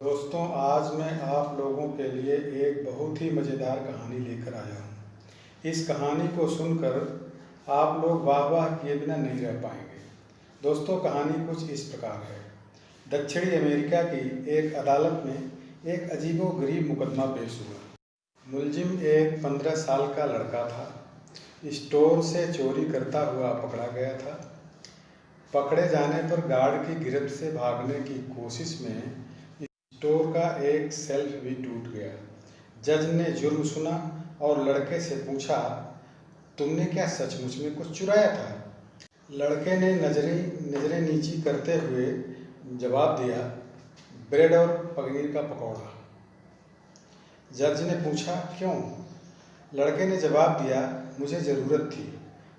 दोस्तों, आज मैं आप लोगों के लिए एक बहुत ही मज़ेदार कहानी लेकर आया हूँ। इस कहानी को सुनकर आप लोग वाह वाह किए बिना नहीं रह पाएंगे। दोस्तों, कहानी कुछ इस प्रकार है। दक्षिणी अमेरिका की एक अदालत में एक अजीबोगरीब मुकदमा पेश हुआ। मुलजिम एक 15 साल का लड़का था। स्टोर से चोरी करता हुआ पकड़ा गया था। पकड़े जाने पर गार्ड की गिरफ्त से भागने की कोशिश में स्टोर का एक शेल्फ भी टूट गया। जज ने जुर्म सुना और लड़के से पूछा, तुमने क्या सचमुच में कुछ चुराया था? लड़के ने नजरें नीची करते हुए जवाब दिया, ब्रेड और पनीर का पकौड़ा। जज ने पूछा, क्यों? लड़के ने जवाब दिया, मुझे ज़रूरत थी।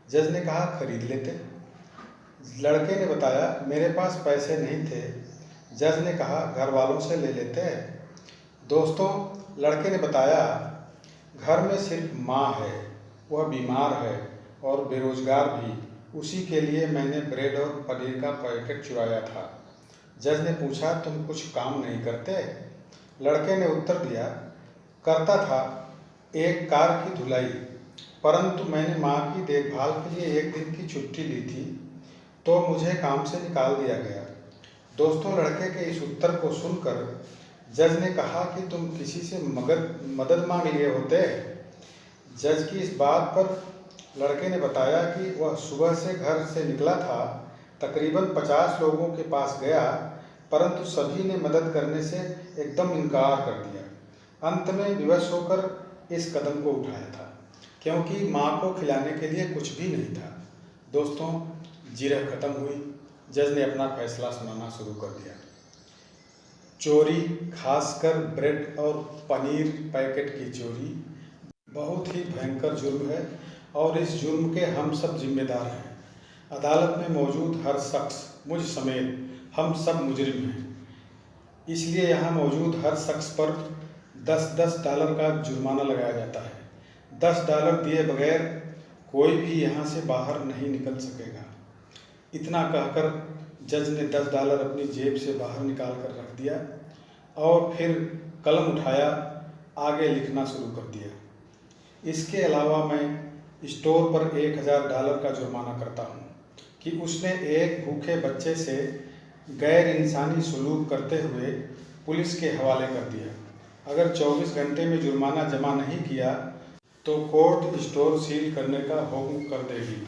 जज ने कहा, खरीद लेते। लड़के ने बताया, मेरे पास पैसे नहीं थे। जज ने कहा, घर वालों से ले लेते। दोस्तों, लड़के ने बताया, घर में सिर्फ माँ है, वह बीमार है और बेरोजगार भी, उसी के लिए मैंने ब्रेड और पनीर का पैकेट चुराया था। जज ने पूछा, तुम कुछ काम नहीं करते? लड़के ने उत्तर दिया, करता था, एक कार की धुलाई, परंतु मैंने माँ की देखभाल के लिए एक दिन की छुट्टी ली थी तो मुझे काम से निकाल दिया गया। दोस्तों, लड़के के इस उत्तर को सुनकर जज ने कहा कि तुम किसी से मदद मांग लिए होते। जज की इस बात पर लड़के ने बताया कि वह सुबह से घर से निकला था, तकरीबन 50 लोगों के पास गया, परंतु सभी ने मदद करने से एकदम इनकार कर दिया। अंत में विवश होकर इस कदम को उठाया था, क्योंकि माँ को खिलाने के लिए कुछ भी नहीं था। दोस्तों, जिरह खत्म हुई। जज ने अपना फैसला सुनाना शुरू कर दिया। चोरी, खासकर ब्रेड और पनीर पैकेट की चोरी, बहुत ही भयंकर जुर्म है और इस जुर्म के हम सब जिम्मेदार हैं। अदालत में मौजूद हर शख्स, मुझ समेत हम सब मुजरिम हैं। इसलिए यहाँ मौजूद हर शख्स पर $10 का जुर्माना लगाया जाता है। $10 दिए बगैर कोई भी यहाँ से बाहर नहीं निकल सकेगा। इतना कहकर जज ने $10 अपनी जेब से बाहर निकाल कर रख दिया और फिर कलम उठाया, आगे लिखना शुरू कर दिया। इसके अलावा मैं स्टोर पर $1000 का जुर्माना करता हूँ कि उसने एक भूखे बच्चे से गैर इंसानी सलूक करते हुए पुलिस के हवाले कर दिया। अगर 24 घंटे में जुर्माना जमा नहीं किया तो कोर्ट स्टोर सील करने का हुक्म कर देगी।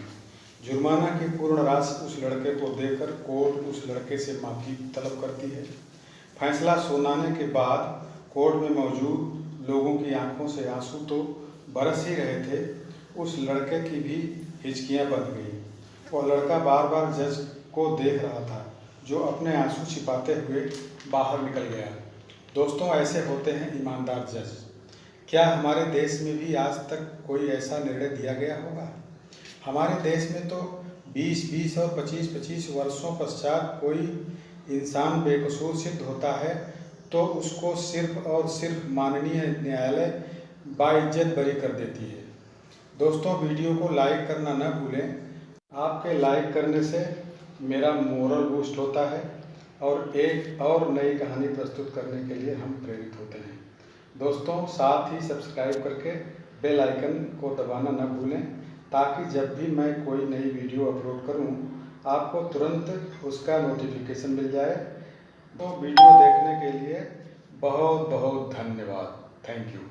जुर्माना की पूर्ण राशि उस लड़के को देकर कोर्ट उस लड़के से माफ़ी तलब करती है। फैसला सुनाने के बाद कोर्ट में मौजूद लोगों की आंखों से आंसू तो बरस ही रहे थे, उस लड़के की भी हिचकियां बंध गई। वह लड़का बार बार जज को देख रहा था, जो अपने आंसू छिपाते हुए बाहर निकल गया। दोस्तों, ऐसे होते हैं ईमानदार जज। क्या हमारे देश में भी आज तक कोई ऐसा निर्णय दिया गया होगा? हमारे देश में तो 20-20 और 25-25 वर्षों पश्चात कोई इंसान बेकसूर सिद्ध होता है तो उसको सिर्फ और सिर्फ माननीय न्यायालय बाइज्जत बरी कर देती है। दोस्तों, वीडियो को लाइक करना न भूलें। आपके लाइक करने से मेरा मोरल बूस्ट होता है और एक और नई कहानी प्रस्तुत करने के लिए हम प्रेरित होते हैं। दोस्तों, साथ ही सब्सक्राइब करके बेल आइकन को दबाना न भूलें, ताकि जब भी मैं कोई नई वीडियो अपलोड करूं, आपको तुरंत उसका नोटिफिकेशन मिल जाए। तो वीडियो देखने के लिए बहुत बहुत धन्यवाद। Thank you.